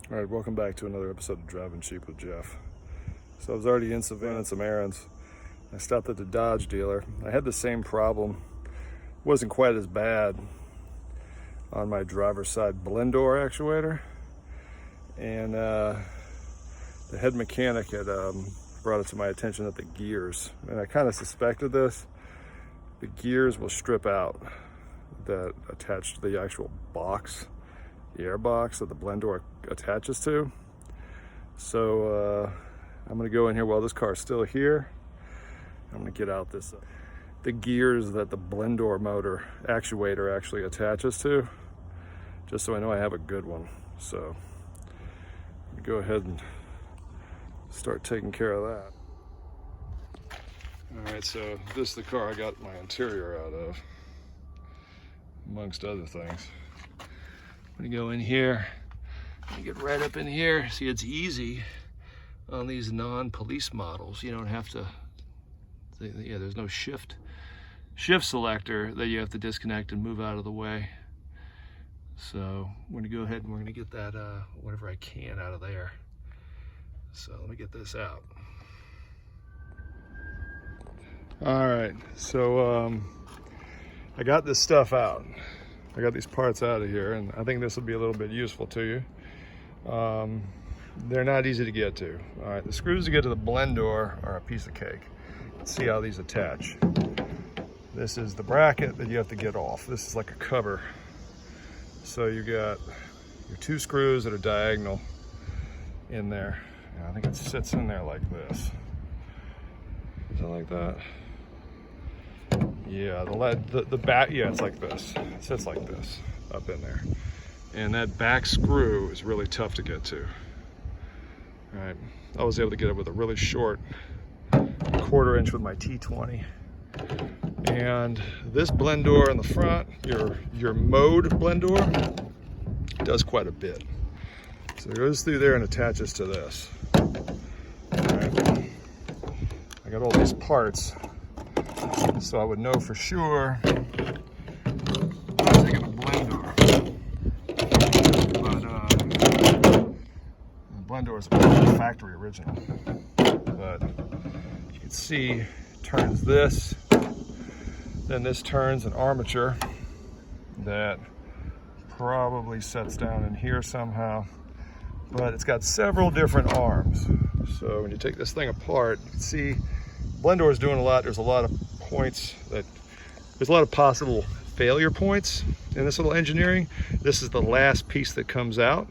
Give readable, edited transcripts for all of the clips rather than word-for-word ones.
All right, welcome back to another episode of Driving Cheap with Jeff. So I was already in Savannah and some errands. I stopped at the Dodge dealer. I had the same problem. It wasn't quite as bad on my driver's side Blendoor actuator. And the head mechanic had brought it to my attention that the gears, and I kind of suspected this, the gears will strip out that attach to the actual box, the air box that the Blendoor attaches to. So I'm gonna go in here while this car is still here. I'm gonna get out the gears that the Blendoor motor actuator actually attaches to, just so I know I have a good one. So I'm gonna go ahead and start taking care of that. All right, so this is the car I got my interior out of, amongst other things. I'm gonna go in here, and get right up in here. See, it's easy on these non-police models. You don't have to, there's no shift selector that you have to disconnect and move out of the way. So we're gonna go ahead and we're gonna get that, whatever I can out of there. So let me get this out. All right, so I got this stuff out. I got these parts out of here, and I think this will be a little bit useful to you. They're not easy to get to. All right, the screws to get to the Blendoor are a piece of cake. Let's see how these attach. This is the bracket that you have to get off. This is like a cover. So you got your two screws that are diagonal in there. And I think it sits in there like this. Is it like that? Yeah, the back, yeah, it's like this. It sits like this up in there. And that back screw is really tough to get to. All right, I was able to get it with a really short 1/4 inch with my T20. And this Blendoor in the front, your mode Blendoor, does quite a bit. So it goes through there and attaches to this. All right. I got all these parts, so I would know for sure I'm taking a Blendoor. But the Blendoor is a factory original. But you can see it turns this, then this turns an armature that probably sets down in here somehow. But it's got several different arms. So when you take this thing apart, you can see Blendoor is doing a lot. There's a lot of points there's a lot of possible failure points in this little engineering. This is the last piece that comes out.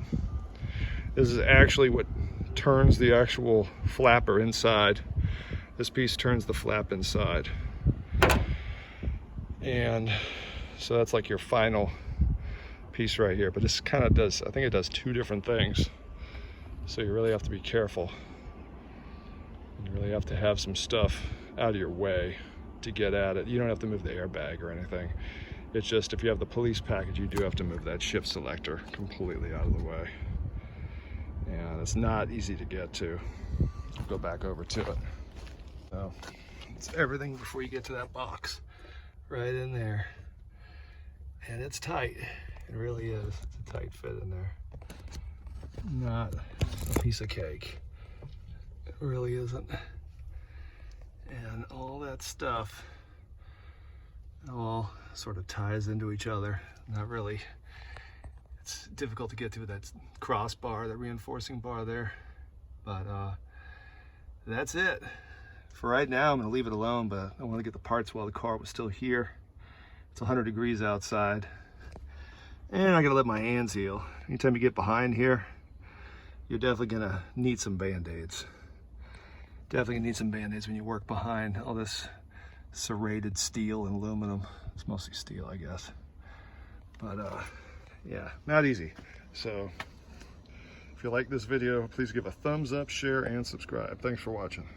This is actually what turns the actual flapper inside. This piece turns the flap inside. And so that's like your final piece right here. But this kind of does, I think it does two different things. So you really have to be careful. You really have to have some stuff out of your way to get at it. You don't have to move the airbag or anything. It's just if you have the police package, you do have to move that shift selector completely out of the way. And it's not easy to get to. I'll go back over to it. So it's everything before you get to that box. Right in there. And it's tight. It really is. It's a tight fit in there. Not a piece of cake. It really isn't. And all that stuff all sort of ties into each other. Not really. It's difficult to get to with that crossbar, that reinforcing bar there. But that's it. For right now, I'm going to leave it alone, but I want to get the parts while the car was still here. It's 100 degrees outside. And I got to let my hands heal. Anytime you get behind here, you're definitely going to need some Band-Aids. Definitely need some Band-Aids when you work behind all this serrated steel and aluminum. It's mostly steel, I guess. But yeah, not easy. So if you like this video, please give a thumbs up, share, and subscribe. Thanks for watching.